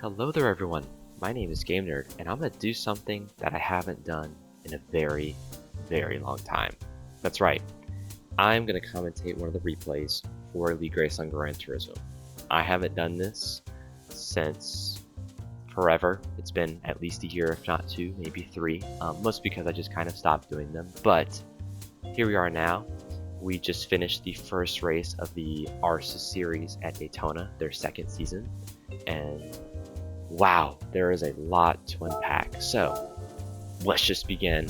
Hello there everyone, my name is Game Nerd, and I'm going to do something that I haven't done in a very long time. That's right, I'm going to commentate one of the replays for League Race on Gran Turismo. I haven't done this since forever. It's been at least a year, if not two, maybe three, mostly because I just kind of stopped doing them. But here we are now. We just finished the first race of the ARSA series at Daytona, their second season, and wow, there is a lot to unpack. So let's just begin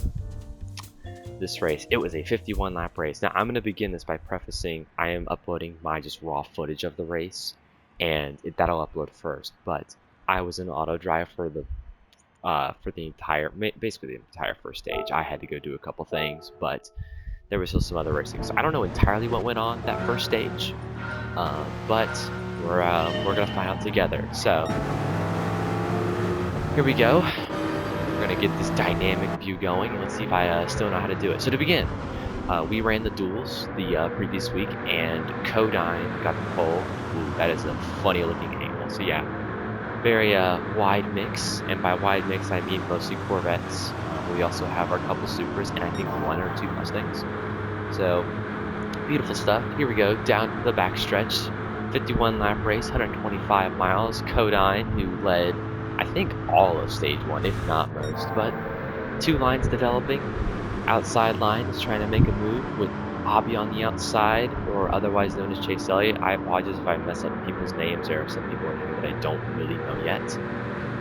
this race. It was a 51 lap race. Now I'm going to begin this by prefacing I am uploading my just raw footage of the race, and that'll upload first. But I was in auto drive for the entire, basically the entire first stage. I had to go do a couple things, but there was still some other racing. So I don't know entirely what went on that first stage, but we're gonna find out together. So here we go. We're gonna get this dynamic view going, and let's see if I still know how to do it. So to begin, we ran the duels the previous week, and Codine got the pole. Ooh, that is a funny looking angle. So yeah, very wide mix, and by wide mix I mean mostly Corvettes. We also have our couple Supras, and I think one or two Mustangs. So beautiful stuff. Here we go, down the backstretch. 51 lap race, 125 miles. Codine, who led I think all of stage one, if not most, but two lines developing. Outside line is trying to make a move with Abby on the outside, or otherwise known as Chase Elliott. I apologize if I mess up people's names. There are some people in here that I don't really know yet.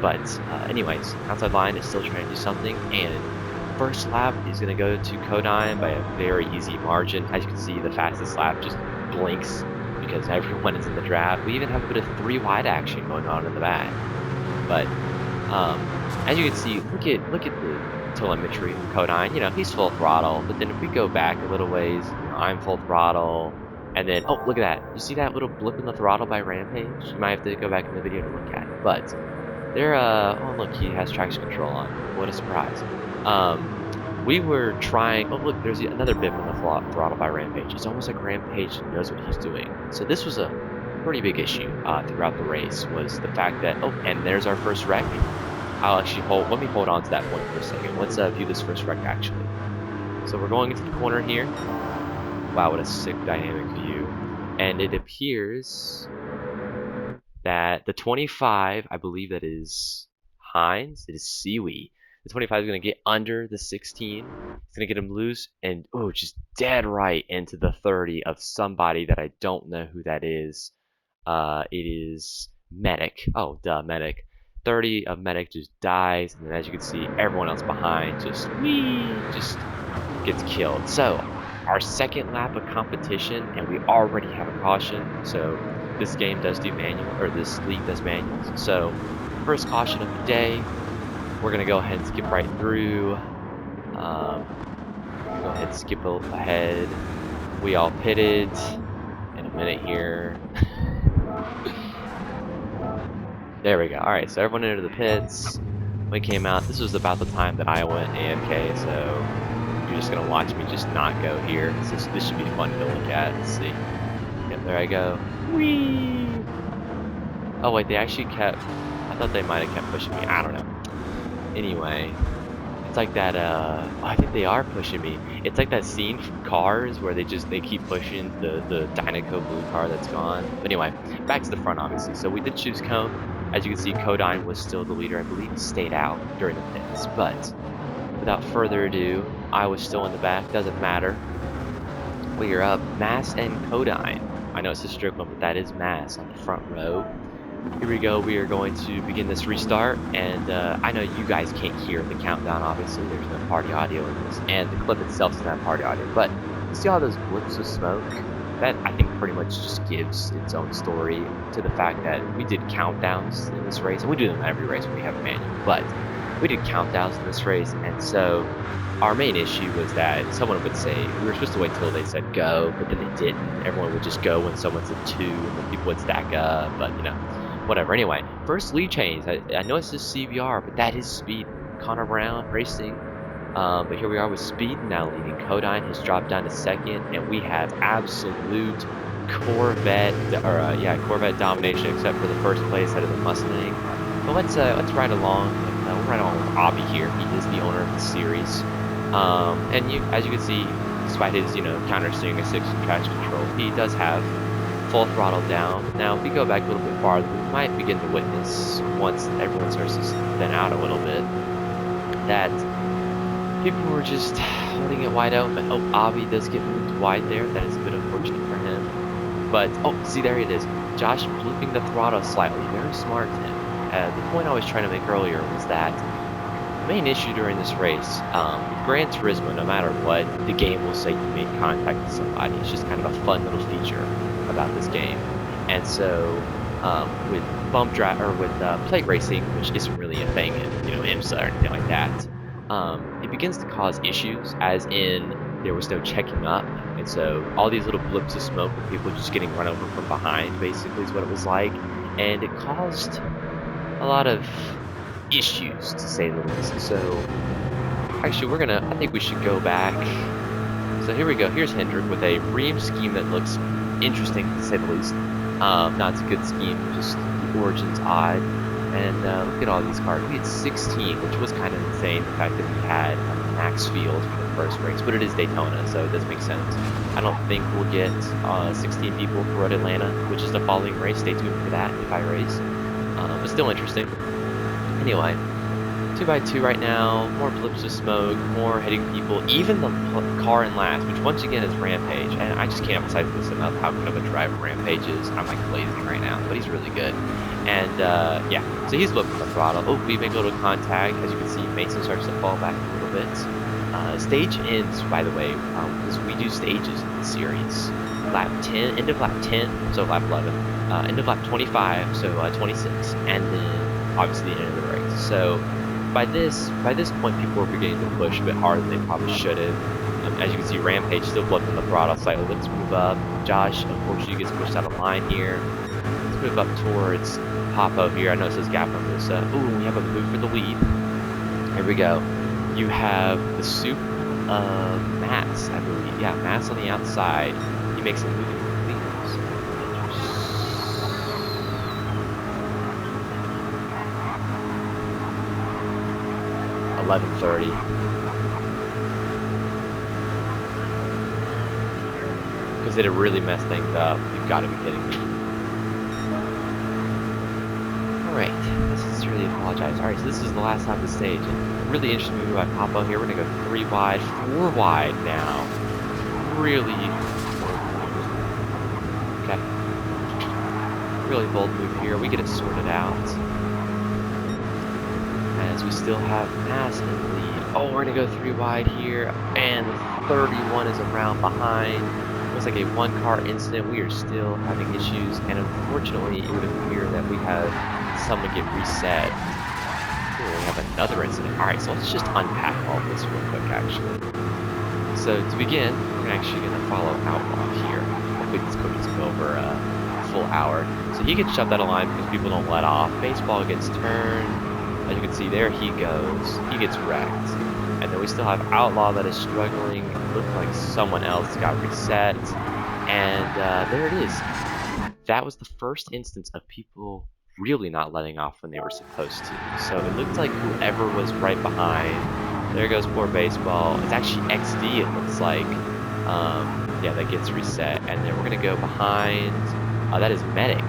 But anyways, outside line is still trying to do something, and first lap is going to go to Codine by a very easy margin. As you can see, the fastest lap just blinks because everyone is in the draft. We even have a bit of three wide action going on in the back. But as you can see, look at the telemetry of Codine. You know, he's full throttle, but then if we go back a little ways, you know, I'm full throttle, and then oh, look at that! You see that little blip in the throttle by Rampage? You might have to go back in the video to look at it. But there, oh look, he has traction control on. What a surprise! We were trying. Oh look, there's another blip in the throttle by Rampage. It's almost like Rampage knows what he's doing. So this was a pretty big issue throughout the race, was the fact that, oh, and there's our first wreck. I'll actually let me hold on to that point for a second. Let's view this first wreck actually. So we're going into the corner here. Wow, what a sick dynamic view. And it appears that the 25, I believe that is Hines, it is Seaweed. The 25 is going to get under the 16. It's going to get him loose and, oh, just dead right into the 30 of somebody that I don't know who that is. It is Medic. Oh, duh, Medic. 30 of Medic just dies, and then as you can see, everyone else behind just gets killed. So, our second lap of competition, and we already have a caution. So, this game does do manual, or this league does manuals. So, first caution of the day, we're gonna go ahead and skip right through. Go ahead and skip ahead. We all pitted in a minute here. There we go. Alright, so everyone entered the pits. We came out. This was about the time that I went AFK, so you're just going to watch me just not go here. This should be fun to look at. Let's see. Yep, there I go. Whee! Oh, wait, they actually kept... I thought they might have kept pushing me. I don't know. Anyway, it's like that, I think they are pushing me. It's like that scene from Cars where they keep pushing the Dynaco blue car that's gone. But anyway, back to the front, obviously. So we did choose Cone. As you can see, Codine was still the leader. I believe he stayed out during the pits. But without further ado, I was still in the back. Doesn't matter. We are up. Mass and Codine. I know it's a strict one, but that is Mass on the front row. Here we go. We are going to begin this restart. And I know you guys can't hear the countdown, obviously. There's no party audio in this. And the clip itself doesn't have party audio. But you see all those blips of smoke? That, I think, pretty much just gives its own story to the fact that we did countdowns in this race, and we do them every race when we have a manual, but we did countdowns in this race, and so our main issue was that someone would say, we were supposed to wait till they said go, but then they didn't. Everyone would just go when someone said 2, and then people would stack up, but, you know, whatever. Anyway, first lead change. I know it's just CVR, but that is speed. Connor Brown racing. But here we are with Speed now leading. Codine has dropped down to second, and we have absolute Corvette domination, except for the first place out of the Mustang. But let's ride along. We'll ride along with Avi here. He is the owner of the series, and as you can see, despite his counter steering assist and traction control, he does have full throttle down. Now, if we go back a little bit farther, we might begin to witness once everyone starts to thin out a little bit that people were just holding it wide open. Oh, Avi does get moved wide there. That is a bit unfortunate for him. But, oh, see, there it is. Josh flipping the throttle slightly. Very smart of him. The point I was trying to make earlier was that the main issue during this race, with Gran Turismo, no matter what, the game will say you made contact with somebody. It's just kind of a fun little feature about this game. And so, with plate racing, which isn't really a thing in IMSA or anything like that, it begins to cause issues, as in there was no checking up, and so all these little blips of smoke with people just getting run over from behind, basically, is what it was like, and it caused a lot of issues, to say the least. So, actually, I think we should go back. So here we go. Here's Hendrick with a ream scheme that looks interesting, to say the least. Not a good scheme, just the origin's odd. And look at all these cars. We had 16, which was kind of insane, the fact that we had max field for the first race. But it is Daytona, so it does make sense. I don't think we'll get 16 people for Road Atlanta, which is the following race. Stay tuned for that if I race. But still interesting. Anyway, 2x2 right now, more blips of smoke, more hitting people, even the car in last, which once again is Rampage, and I just can't emphasize this enough how good of a driver Rampage is. I'm like blazing right now, but he's really good. And yeah, so he's looking for the throttle. Oh, we make a little contact. As you can see, Mason starts to fall back a little bit. Stage ends, by the way, because we do stages in the series. Lap 10, end of lap 10, so lap 11, end of lap 25, so 26, and then obviously the end of the race. So by this point, people were beginning to push a bit harder than they probably should have. As you can see, Rampage still flipping the throttle slightly. Let's move up. Josh, unfortunately, gets pushed out of line here. Let's move up towards Papo here. I know it says Gap on this. Ooh, we have a move for the lead. Here we go. You have the soup of Mats, I believe. Yeah, Mats on the outside. He makes a move for the leaders. 11:30. Because it'd really mess things up. You've got to be kidding me. Alright, I sincerely apologize. Alright, so this is the last half of the stage. And really interesting move by Papo here. We're going to go 3 wide, 4 wide now. Really. Okay. Really bold move here. We get it sorted out. As we still have Mass in the lead. Oh, we're going to go 3 wide here. And 31 is around behind. Looks like a 1-car incident. We are still having issues. And unfortunately, it would appear that we have someone get reset. Here we have another incident. Alright, so let's just unpack all this real quick, actually. So to begin, we're actually going to follow Outlaw here. Hopefully this coach doesn't go over a full hour. So he gets shoved out of line because people don't let off. Baseball gets turned. As you can see, there he goes. He gets wrecked. And then we still have Outlaw that is struggling. It looks like someone else got reset. And there it is. That was the first instance of people really not letting off when they were supposed to. So it looked like whoever was right behind. There goes poor Baseball. It's actually XD, it looks like. Yeah, that gets reset. And then we're going to go behind. That is Medic.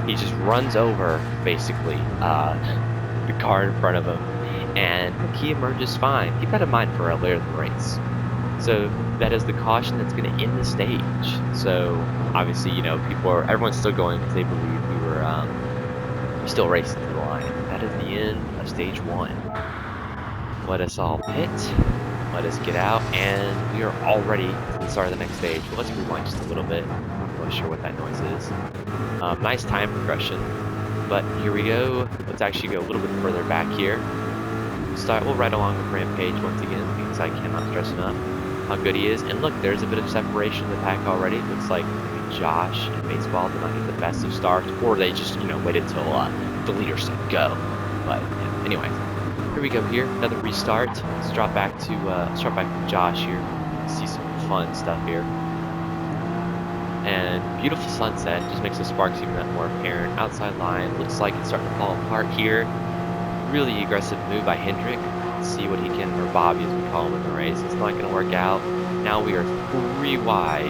He just runs over, basically, the car in front of him. And he emerges fine. Keep that in mind for later in the race. So that is the caution that's going to end the stage. So obviously, everyone's still going because they believe we were still racing to the line. That is the end of stage 1. Let us all pit. Let us get out, and we are all ready to the start of the next stage. Well, let's rewind just a little bit. I'm not really sure what that noise is. Nice time progression, but here we go. Let's actually go a little bit further back here. We'll ride along with Rampage once again, because I cannot stress enough how good he is. And look, there's a bit of separation in the pack already. It looks like maybe Josh and Baseball did not get the best of starts, or they just, waited till the leader said go. But yeah, anyway, here we go here, another restart. Let's drop back to Josh here. See some fun stuff here. And beautiful sunset just makes the sparks even that more apparent. Outside line looks like it's starting to fall apart here. Really aggressive move by Hendrick. Let's see what he can, or Bobby as we call him in the race. It's not going to work out. Now we are 3 wide,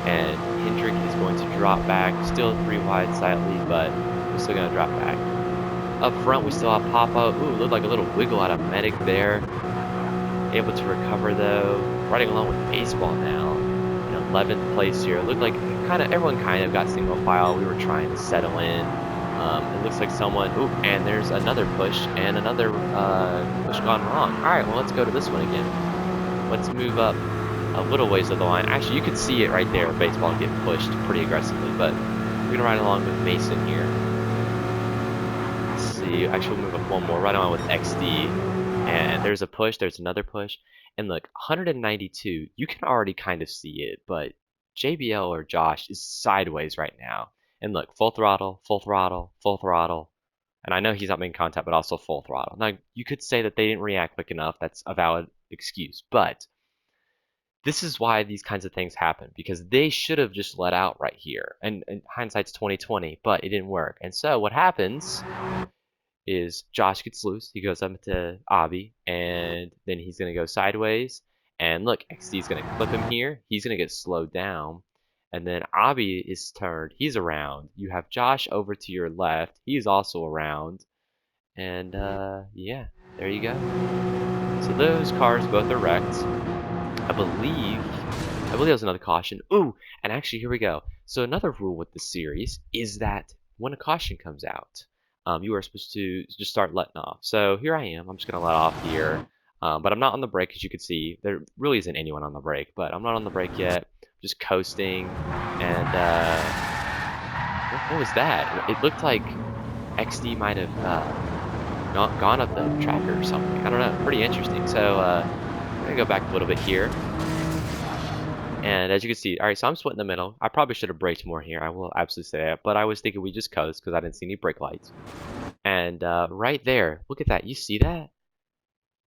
and Hendrick is going to drop back. Still 3 wide slightly, but we're still going to drop back. Up front, we still have Papa. Ooh, looked like a little wiggle out of Medic there. Able to recover though. Riding along with Baseball now. In 11th place here. Looked like everyone kind of got single file. We were trying to settle in. It looks like someone. Ooh, and there's another push and another push gone wrong. All right, well let's go to this one again. Let's move up a little ways of the line. Actually, you could see it right there. Baseball get pushed pretty aggressively, but we're gonna ride along with Mason here. Actually, we'll move up one more, right on with XD, and there's a push, there's another push, and look, 192, you can already kind of see it, but JBL or Josh is sideways right now, and look, full throttle, full throttle, full throttle, and I know he's not making contact, but also full throttle. Now, you could say that they didn't react quick enough, that's a valid excuse, but this is why these kinds of things happen, because they should have just let out right here, and hindsight's 20/20, but it didn't work, and so what happens is Josh gets loose, he goes up to Abby, and then he's going to go sideways, and look, XD's going to clip him here, he's going to get slowed down, and then Abby is turned, he's around, you have Josh over to your left, he's also around, and yeah, there you go. So those cars both are wrecked. I believe there was another caution. Ooh, and actually here we go. So another rule with the series is that when a caution comes out, you are supposed to just start letting off. So here I am. I'm just going to let off here. But I'm not on the brake, as you can see. There really isn't anyone on the brake, but I'm not on the brake yet. Just coasting. And what was that? It looked like XD might have gone up the tracker or something. I don't know. Pretty interesting. So I'm going to go back a little bit here. And as you can see, all right, so I'm split in the middle. I probably should have braked more here. I will absolutely say that. But I was thinking we just coast because I didn't see any brake lights. And right there, look at that. You see that?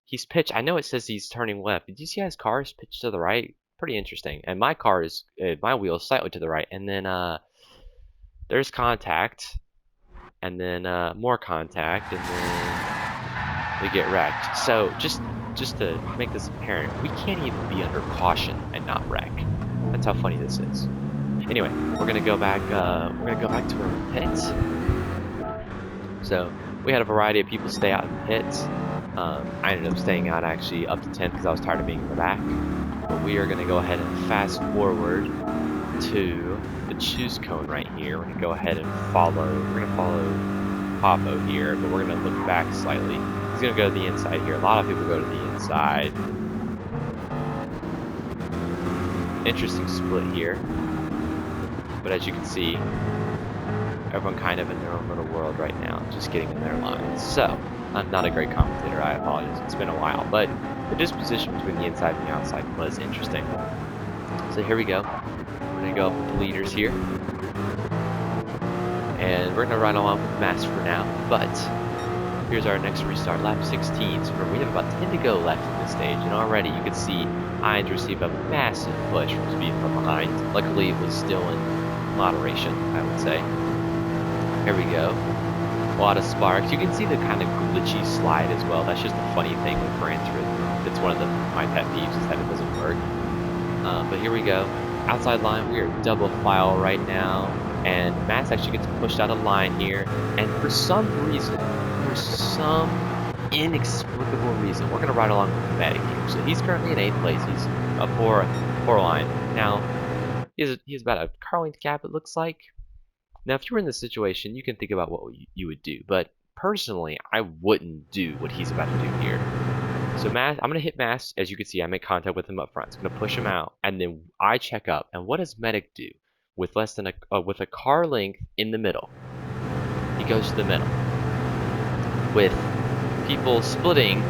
He's pitched. I know it says he's turning left. Did you see how his car is pitched to the right? Pretty interesting. And my car is, my wheel is slightly to the right. And then there's contact. And then more contact. And then we get wrecked. So just to make this apparent, we can't even be under caution and not wreck. That's how funny this is. Anyway, we're gonna go back. We're gonna go back to our pits. So we had a variety of people stay out in the pits. I ended up staying out actually up to 10th because I was tired of being in the back. But we are gonna go ahead and fast forward to the choose cone right here. We're gonna go ahead and follow. We're gonna follow Papo here, but we're gonna look back slightly. He's gonna go to the inside here. A lot of people go to the inside. Interesting split here. But as you can see, everyone kind of in their own little world right now, just getting in their lines. So, I'm not a great commentator, I apologize. It's been a while, but the disposition between the inside and the outside was interesting. So here we go. We're gonna go up with the leaders here. And we're gonna run along with Mass for now, but here's our next restart, lap 16. So we have about 10 to go left in this stage, and already you can see Hines receive a massive push from speed from behind. Luckily, it was still in moderation, I would say. Here we go. A lot of sparks. You can see the kind of glitchy slide as well. That's just a funny thing with Gran Turismo. That's one of my pet peeves is that it doesn't work. But here we go. Outside line, we are double file right now. And Max actually gets pushed out of line here. And for some reason, some inexplicable reason, we're going to ride along with the medic here. So he's currently in 8th place. He's a four line. Now, he's about a car length gap, it looks like. Now, if you were in this situation, you can think about what you would do. But personally, I wouldn't do what he's about to do here. So I'm going to hit Mass. As you can see, I make contact with him up front. It's going to push him out. And then I check up. And what does medic do? With less than with a car length in the middle. He goes to the middle. With people splitting,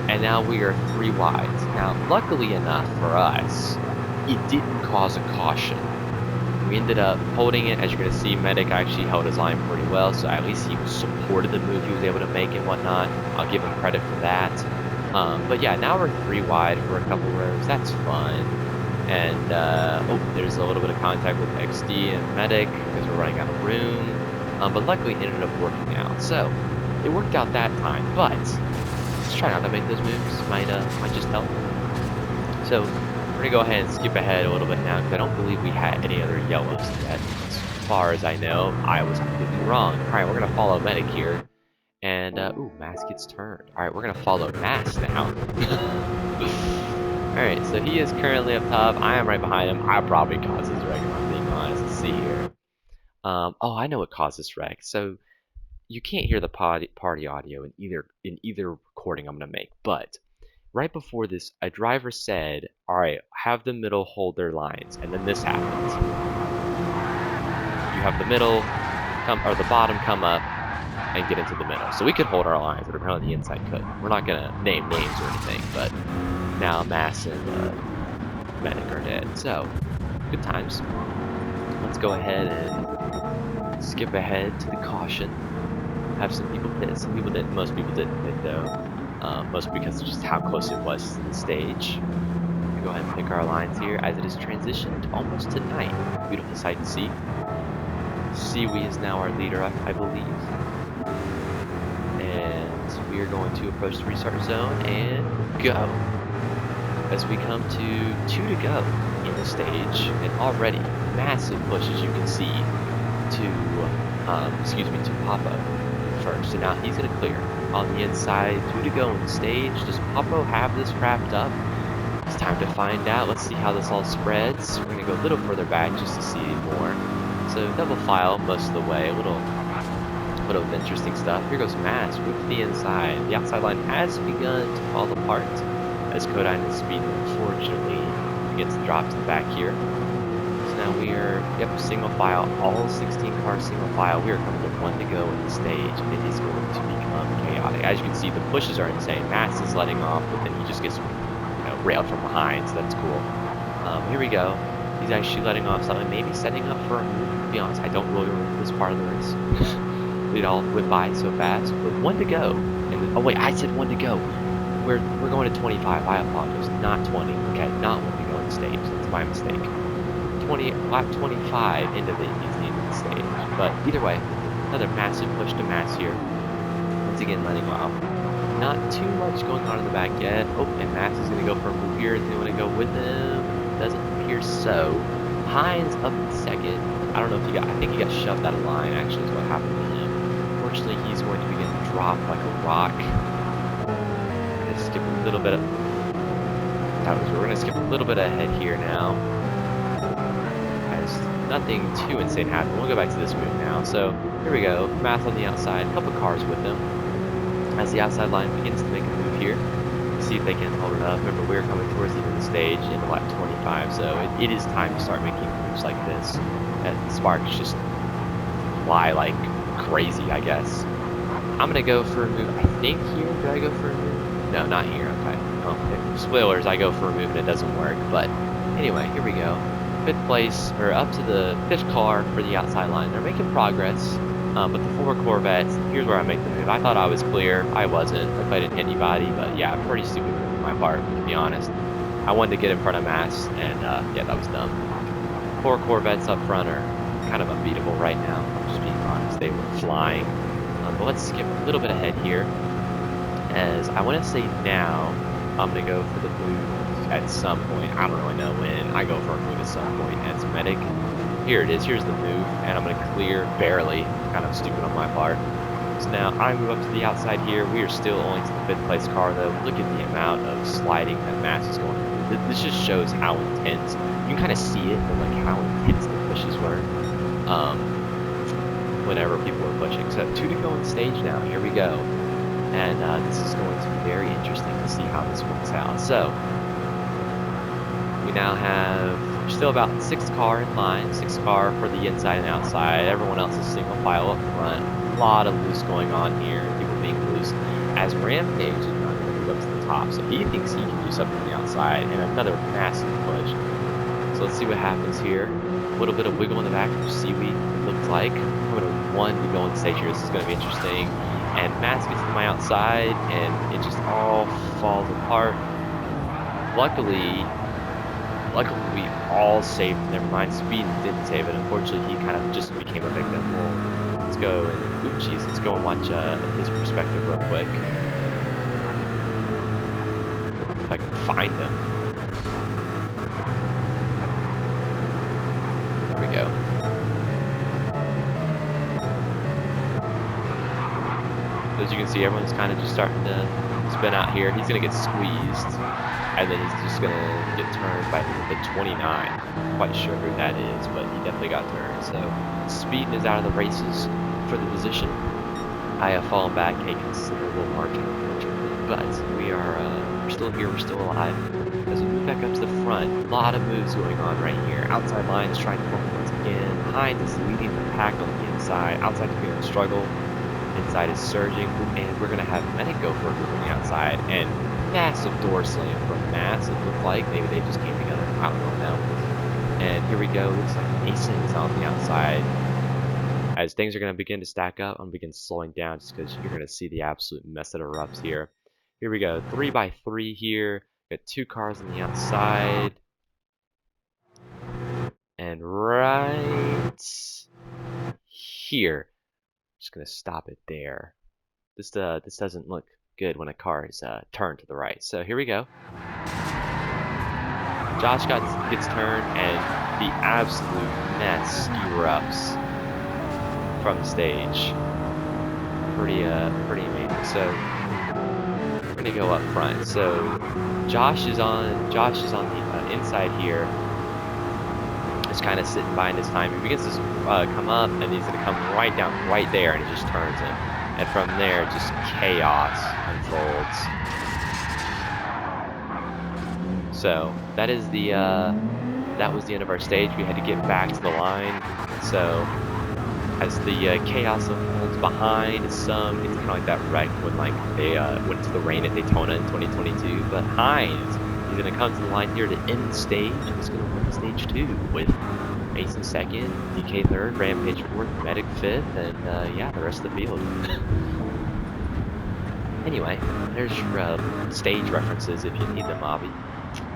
and now we are 3 wide. Now, luckily enough for us, it didn't cause a caution. We ended up holding it. As you're going to see, Medic actually held his line pretty well, so at least he supported the move he was able to make and whatnot. I'll give him credit for that. But yeah, now we're 3 wide for a couple rows. That's fun. And, oh, there's a little bit of contact with XD and Medic because we're running out of room. But luckily it ended up working out. So, it worked out that time. But, let's try not to make those moves. Might just help. So, we're going to go ahead and skip ahead a little bit now because I don't believe we had any other yellows yet. As far as I know, I was completely wrong. Alright, we're going to follow Medic here. And, ooh, Mass gets turned. Alright, we're going to follow Mass now. Alright, so he is currently up top. I am right behind him. I probably caused this wreck, if I'm being honest. Let's see here. Oh, I know what caused this wreck. So, you can't hear the party audio in either recording I'm going to make. But, right before this, a driver said, alright, have the middle hold their lines. And then this happens. You have the middle, or the bottom come up, and get into the middle. So we could hold our lines, but apparently the inside couldn't. We're not going to name names or anything, but now Mass and Medic are dead. So, good times. Let's go ahead and skip ahead to the caution. Have some people pit. Some people didn't. Most people didn't pit though. Mostly because of just how close it was to the stage. We'll go ahead and pick our lines here as it is transitioned almost to night. Beautiful sight to see. Seaweed is now our leader, I believe. And we are going to approach the restart zone and go. As we come to 2 to go in the stage, and already massive push, as you can see, to Papo first. And now he's going to clear on the inside. 2 to go in the stage. Does Papo have this wrapped up? It's time to find out. Let's see how this all spreads. We're going to go a little further back just to see more. So double file most of the way. A little of interesting stuff. Here goes Mass with the inside. The outside line has begun to fall apart as Kodine is speeding, unfortunately, gets dropped in the back here. So now we are, single file, all 16 cars single file. We are coming to 1 to go in the stage, and it is going to become chaotic. As you can see, the pushes are insane. Mass is letting off, but then he just gets, railed from behind, so that's cool. Here we go. He's actually letting off something, maybe setting up for a move. To be honest, I don't really remember this part of the race. It all went by so fast, but 1 to go. And oh wait, I said 1 to go. We're going to 25. I apologize, not 20. Okay, not 1 to go in the stage. That's my mistake. Lap 25 into the stage. But either way, another massive push to Mass here. Once again, letting off. Not too much going on in the back yet. Oh, and Mass is going to go for a move here. Is he going to go with him? Doesn't appear so. Hines up in second. I don't know if I think he got shoved out of line, actually, is what happened to him. Unfortunately, he's going to begin to drop like a rock. We're going to skip a little bit. We're going to skip a little bit ahead here now. As nothing too insane happened. We'll go back to this move now. So here we go. Math on the outside. A couple cars with him. As the outside line begins to make a move here. See if they can hold it up. Remember, we're coming towards the end of the stage in lap 25, so it is time to start making moves like this. And the sparks just fly like crazy, I guess. I'm gonna go for a move. I think here. Did I go for a move? No, not here. Okay. Okay. Spoilers. I go for a move and it doesn't work. But anyway, here we go. 5th place, or up to the 5th car for the outside line. They're making progress. But the 4 Corvettes, here's where I make the move. I thought I was clear. I wasn't. I didn't hit anybody, but yeah, pretty stupid move on my part, to be honest. I wanted to get in front of Mass, and yeah, that was dumb. 4 Corvettes up front are kind of unbeatable right now. I'm just being honest. They were flying. But let's skip a little bit ahead here. As I want to say now, I'm going to go for the move at some point. I don't really know when. I go for a move at some point as Medic. Here it is. Here's the move, and I'm going to clear barely. Kind of stupid on my part. So now I move up to the outside here. We are still only to the 5th place car, though. Look at the amount of sliding that Mass is going through. This just shows how intense. You can kind of see it, but like how intense the pushes were. Whenever people were pushing. So 2 to go on stage now. Here we go. And this is going to be very interesting to see how this works out. So we now have still about 6 car in line, 6 car for the inside and outside. Everyone else is single file up front. A lot of loose going on here, people being loose. As Rampage is not going to move up to the top, so he thinks he can do something on the outside, and another massive push. So let's see what happens here. A little bit of wiggle in the back for Seaweed, it looks like. I'm going to 1 to go on stage here. This is going to be interesting. And Mass gets to my outside, and it just all falls apart. Luckily, luckily we all saved. Never mind, Speed didn't save it. Unfortunately, he kind of just became a victim. Well, let's go and oop, jeez, let's go and watch his perspective real quick. If I can find him. There we go. As you can see, everyone's kind of just starting to spin out here. He's going to get squeezed, and then he's just going to get turned by the 29. I'm quite sure who that is, but he definitely got turned. So Speed is out of the races for the position. I have fallen back a considerable margin, unfortunately, but we're still here. We're still alive. As we move back up to the front, a lot of moves going on right here. Outside line is trying to form once again. Behind is leading the pack on the inside. Outside is being a struggle. Inside is surging, and we're going to have Medic go for a move on the outside, and massive door slam from Mass. It looked like maybe they just came together. I don't know now. And here we go. Looks like Mason is on the outside. As things are going to begin to stack up, I'm going to begin slowing down just because you're going to see the absolute mess that erupts here. Here we go. 3x3 here. Got 2 cars on the outside. And right here. Just going to stop it there. This doesn't look good when a car is turned to the right. So here we go. Josh gets turned, and the absolute mess erupts from the stage. Pretty amazing. So we're gonna go up front. So Josh is on the inside here. Just kind of sitting by in his time. He begins to come up, and he's gonna come right down right there, and it just turns him. And from there, just chaos unfolds. So that is that was the end of our stage. We had to get back to the line. So as the chaos unfolds behind some, it's kind of like that wreck when like they went to the rain at Daytona in 2022. But Hines, he's gonna come to the line here to end the stage, and he's gonna win stage 2 with Mason 2nd, DK 3rd, Rampage 4th, Medic 5th, and yeah, the rest of the field. Anyway, there's your stage references if you need them, Obby.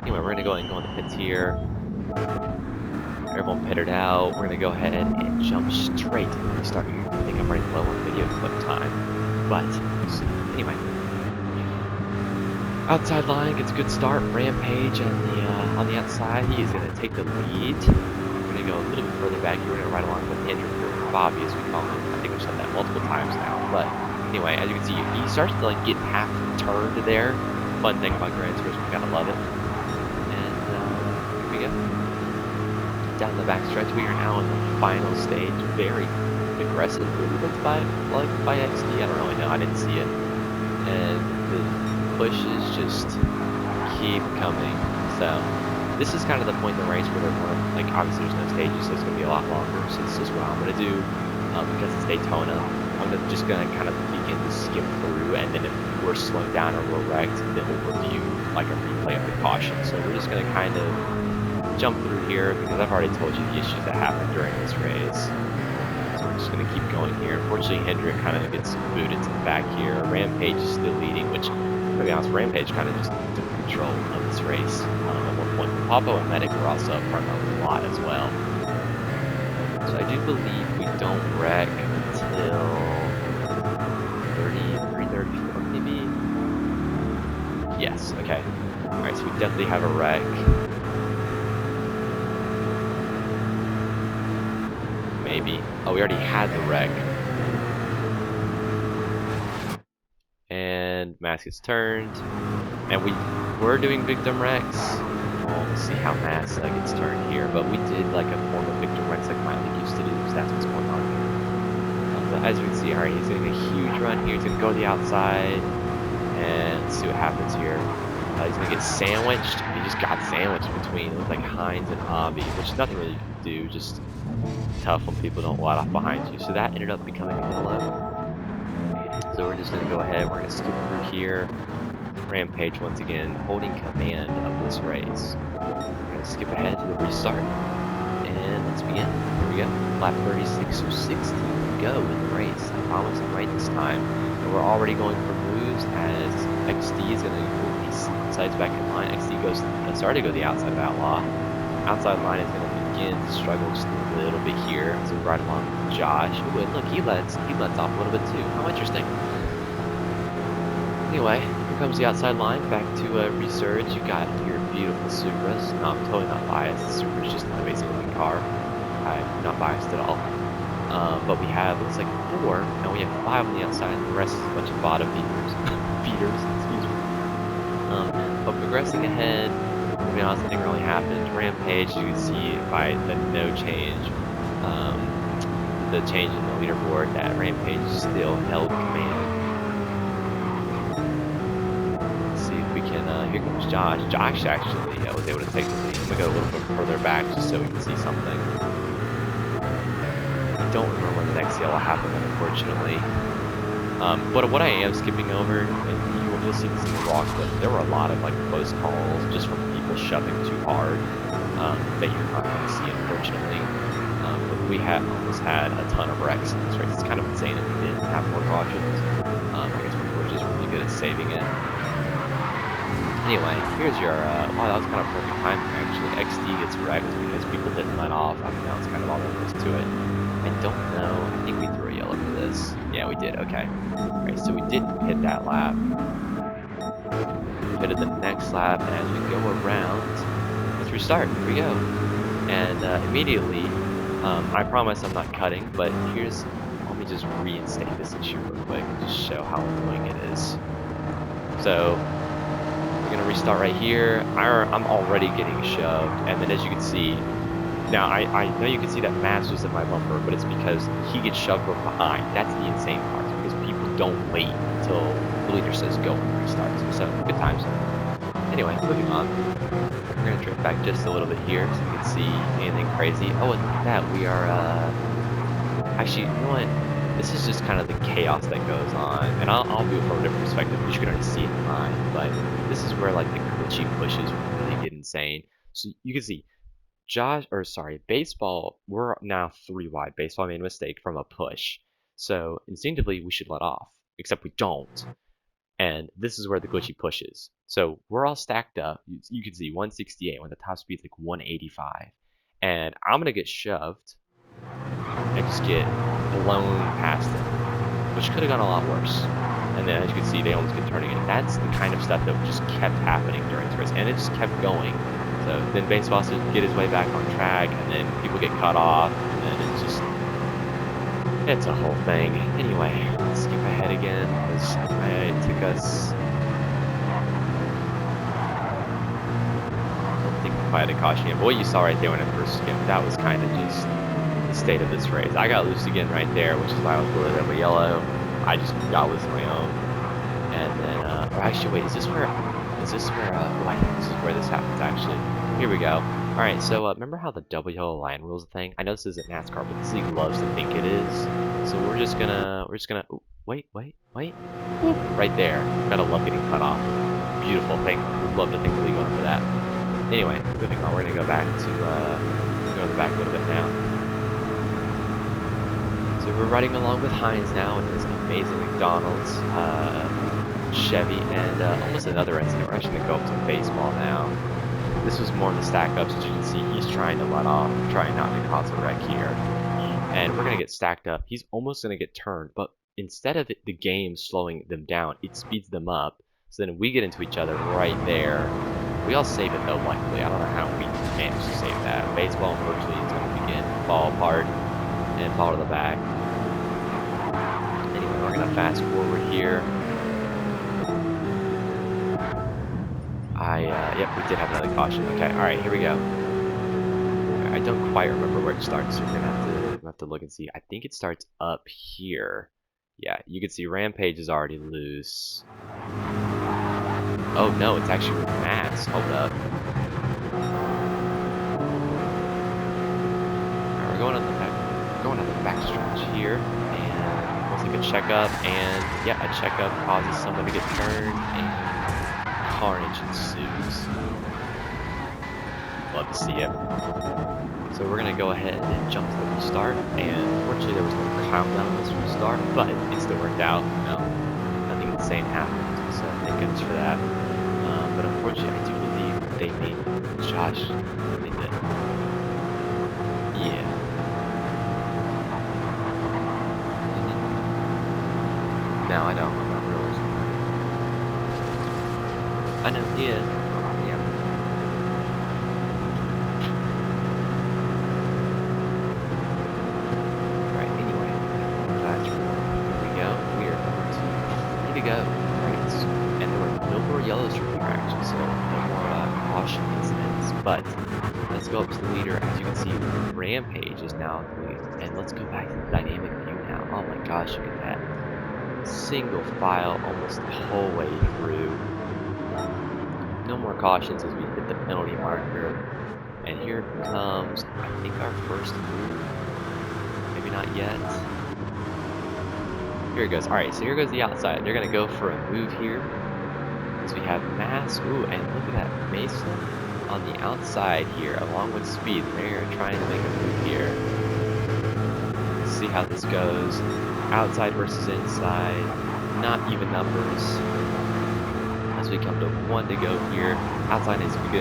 Anyway, we're gonna go ahead and go in the pits here. Everyone pitted out. We're gonna go ahead and jump straight to the restart here. I think I'm running low on video clip time, but we'll see. Anyway, outside line gets a good start. Rampage on the outside. He is gonna take the lead. We're gonna go a little bit further back. We're gonna ride along with Hendrick, or Bobby as we call him. I think I've said that multiple times now. But anyway, as you can see, he starts to like get half turned there. Fun thing about Grand Tourism, we gotta love it. And here we go. Down the back stretch, we are now in the final stage. Very aggressive movements by XD. I don't really know. I didn't see it. And the pushes just keep coming. So this is kind of the point in the race where they're more like, obviously there's no stages, so it's gonna be a lot longer. So this is what I'm gonna do because it's Daytona. I'm just gonna kind of begin to skim through, and then if we're slowing down or we're wrecked, then we'll review like a replay of the caution. So we're just gonna kind of jump through here because I've already told you the issues that happened during this race. So we're just gonna keep going here. Unfortunately, Hendrick kind of gets booted to the back here. Rampage is still leading, which, to be honest, Rampage kind of just took control of this race at one point. Papa and Medic were also up front a lot as well. So I do believe we don't wreck until 33, 34 maybe? Yes, okay. Alright, so we definitely have a wreck. Maybe. Oh, we already had the wreck. And Mass gets turned. And we were doing victim wrecks. We'll see how Mass gets turned here. But we did like a form of victim wrecks like Miley used to do, so that's what's going on here. But as you can see, alright, he's getting a huge run here. He's going to go to the outside. And let's see what happens here. He's going to get sandwiched. He just got sandwiched between. It looked like Hines and Hobby, which is nothing really you can do. Just tough when people don't let off behind you. So that ended up becoming a yellow. So we're just going to go ahead. We're going to skip through here. Rampage once again holding command of this race. We're going to skip ahead to the restart. And let's begin. Here we go. Lap 36, so 16 to go in the race. I promise I'm right this time. And we're already going for moves as XD is going to move these sides back in line. XD goes, started to go the outside of Outlaw. outside line is going to begin to struggle just a little bit here. So right along with Josh. Ooh, and look, he lets off a little bit too. How interesting. Anyway, here comes the outside line. Back to resurge. You got your beautiful Supras. No, I'm totally not biased. The Supra's just an amazing looking car. I'm not biased at all. But we have, looks like 4, and we have 5 on the outside, and the rest is a bunch of bottom feeders. Excuse me. But progressing ahead, to be honest, nothing really happened. Rampage, you can see by the no change, the change in the leaderboard, that Rampage still held command. Let's see if we can, here comes Josh. Josh actually was able to take the lead. I'm going to go a little bit further back just so we can see something. I don't remember when the next yellow happened, unfortunately. But what I am skipping over, and you'll see this in the vlog, but there were a lot of like close calls just from people shoving too hard that you're not going to see, unfortunately. But we almost had a ton of wrecks in this race. It's kind of insane that we didn't have more cautions. I guess we were just really good at saving it. Anyway, here's your, wow, that was kind of perfect timing actually. XD gets wrecked because people didn't let off. I mean, that was kind of all there was to it. I don't know, I think we threw a yellow for this. Yeah, we did, okay. Alright, so we didn't hit that lap. We hit the next lap, and as we go around, let's restart, here we go. And immediately, I promise I'm not cutting, but here's, let me just reinstate this issue real quick and just show how annoying it is. So, we're gonna restart right here. I'm already getting shoved, and then as you can see, now I know you can see that Matt's just in my bumper, but it's because he gets shoved from behind. That's the insane part, because people don't wait until the leader says go and restarts. So good times. Anyway, moving on. We're gonna drift back just a little bit here so you can see anything crazy. Oh, and look at that, we are actually, you know what? This is just kind of the chaos that goes on, and I'll do it from a different perspective, but you can already see it in mine. But this is where like the glitchy pushes really get insane. So you can see baseball, we're now 3 wide. Baseball made a mistake from a push. So instinctively we should let off, except we don't. And this is where the glitchy pushes. So we're all stacked up. You can see 168 when the top speed's like 185. And I'm gonna get shoved and just get blown past him, which could have gone a lot worse. And then as you can see, they almost get turning in. That's the kind of stuff that just kept happening during this race, and it just kept going. So then baseball has to get his way back on track, and then people get cut off, and then it's a whole thing. Anyway, let's skip ahead again, because it took us, I don't think we quite had a caution yet, but what you saw right there when I first skipped, that was kind of just the state of this race. I got loose again right there, which is why I was blue over yellow. I just got loose on my own. And then, or actually, wait, is this where, oh, I think this is where this happens, actually. Here we go. Alright, so, remember how the double yellow line rule is a thing? I know this isn't NASCAR, but this league loves to think it is. So we're just gonna, ooh, wait. Whoop, right there. Gotta love getting cut off. Beautiful thing. Love to think the league went for that. Anyway, moving on, we're gonna go back to, go to the back a little bit now. So we're riding along with Hines now in this amazing McDonald's, Chevy, and almost another incident. We're actually going to go up to baseball now. This was more of the stack-ups. As you can see, he's trying to let off, trying not to cause a wreck here. And we're going to get stacked up. He's almost going to get turned, but instead of the game slowing them down, it speeds them up. So then we get into each other right there. We all save it though, luckily. I don't know how we managed to save that. Baseball, unfortunately, is going to begin to fall apart and fall to the back. Anyway, we're going to fast forward here. Yep, we did have another caution. Okay, alright, here we go. I don't quite remember where it starts, so we're gonna have to look and see. I think it starts up here. Yeah, you can see Rampage is already loose. Oh no, it's actually with Mass. Hold up. Alright, we're going on the back stretch here, and looks like a checkup, and yeah, a checkup causes someone to get turned, and carnage ensues. Love to see it. So we're gonna go ahead and jump to the restart, and fortunately there was no countdown on this restart, but it still worked out. No, nothing insane happened, so thank goodness for that. But unfortunately, I do believe they made Josh. They did. Yeah. No, I know. I'm not really. I know. Yeah. Yeah. Right. Anyway, apologize for that. Here we go. We are going to free to go. Right. And there were no more yellows from here actually, so no more caution incidents. But let's go up to the leader. As you can see, Rampage is now at the lead. And let's go back to the dynamic view now. Oh my gosh, look at that. Single file almost the whole way through. No more cautions as we hit the penalty marker. And here comes, I think, our first move. Maybe not yet. Here it goes. Alright, so here goes the outside. They're going to go for a move here. As we have Mass. Ooh, and look at that. Mason on the outside here, along with Speed. They're trying to make a move here. Let's see how this goes. Outside versus inside. Not even numbers. As we come to 1 to go here. Outside is going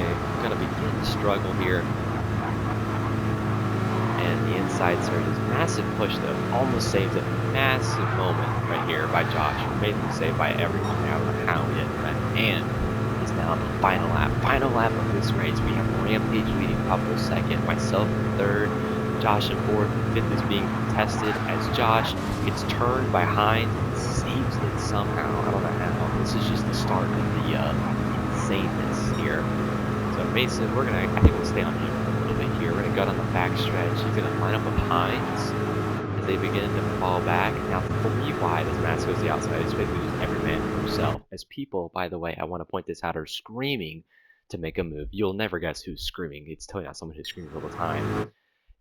to begin to struggle here. And the inside surges. Massive push though. Almost saves it. Massive moment right here by Josh. Amazing save by everyone. I don't know how he did that. And is now the final lap. Final lap of this race. We have Rampage leading Pablo second. Myself in third. Josh in fourth. Fifth is being contested as Josh gets turned by Hines and saves it somehow. I don't know how. This is just the start of the insaneness here. So Mason, I think we'll stay on him for a little bit here. We're gonna go on the back stretch. He's gonna line up with Hines as they begin to fall back. Now 3 wide as Mass goes the outside. It's basically just every man for himself. As people, by the way, I want to point this out, are screaming to make a move. You'll never guess who's screaming. It's totally not someone who screams all the time.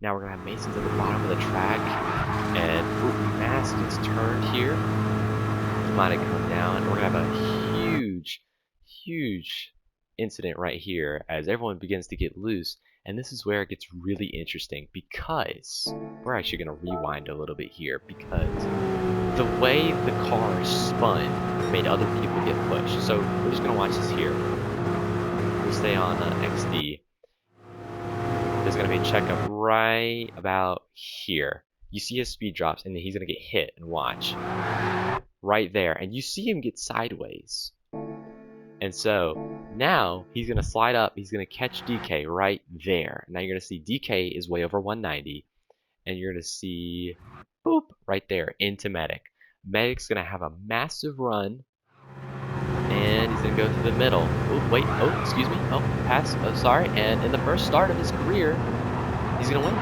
Now we're gonna have Mason's at the bottom of the track, and Mass gets turned here. He might have come down. We're gonna have a huge incident right here as everyone begins to get loose, and this is where it gets really interesting because we're actually gonna rewind a little bit here because the way the car spun made other people get pushed. So we're just gonna watch this here. We'll stay on XD. There's going to be a checkup right about here. You see his speed drops, and then he's going to get hit, and watch. Right there. And you see him get sideways. And so, now, he's going to slide up. He's going to catch DK right there. Now you're going to see DK is way over 190. And you're going to see, boop, right there, into Medic. Medic's going to have a massive run. And he's going to go through the middle. Oh, wait. Oh, excuse me. Oh, pass. Oh, sorry. And in the first start of his career, he's going to win.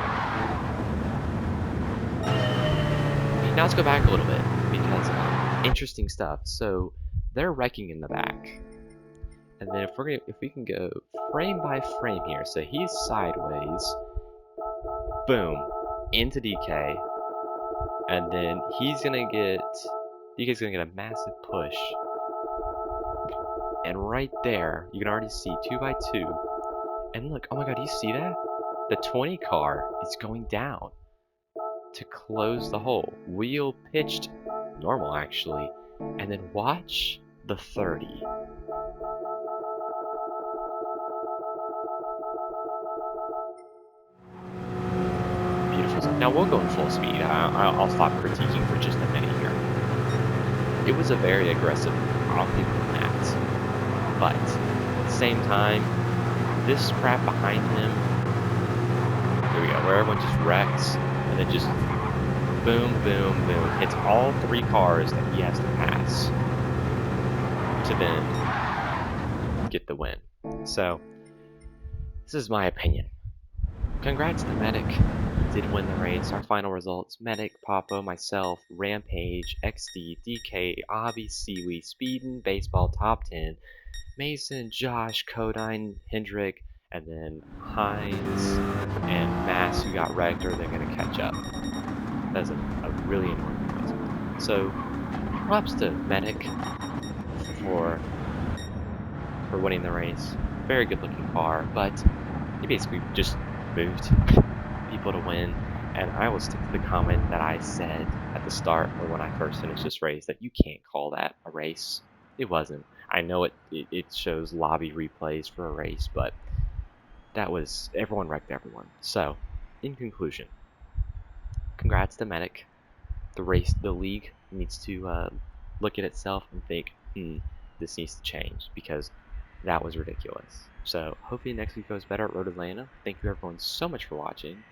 Now let's go back a little bit because interesting stuff. So they're wrecking in the back. And then if we can go frame by frame here. So he's sideways. Boom. Into DK. And then DK's going to get a massive push. And right there, you can already see 2 by 2. And look, oh my god, do you see that? The 20 car is going down to close the hole. Wheel pitched normal, actually. And then watch the 30. Beautiful. Now we'll go in full speed. I'll stop critiquing for just a minute here. It was a very aggressive offensive match. But at the same time, this crap behind him, here we go, where everyone just wrecks, and then just boom, boom, boom, hits all 3 cars that he has to pass to then get the win. So, this is my opinion. Congrats to Medic. Did win the race. Our final results: Medic, Papo, myself, Rampage, XD, DK, Avi, Seaweed, Speedin, Baseball, Top 10, Mason, Josh, Codine, Hendrick, and then Hines and Mass, who got wrecked, or they're going to catch up. That's a really annoying race. So, props to Medic for winning the race. Very good looking car, but he basically just moved people to win. And I will stick to the comment that I said at the start or when I first finished this race that you can't call that a race. It wasn't. I know it shows lobby replays for a race, but everyone wrecked everyone. So, in conclusion, congrats to Medic. The league needs to look at itself and think, this needs to change because that was ridiculous. So hopefully next week goes better at Road Atlanta. Thank you everyone so much for watching.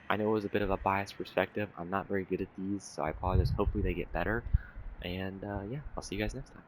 I know it was a bit of a biased perspective. I'm not very good at these, so I apologize. Hopefully they get better. And yeah, I'll see you guys next time.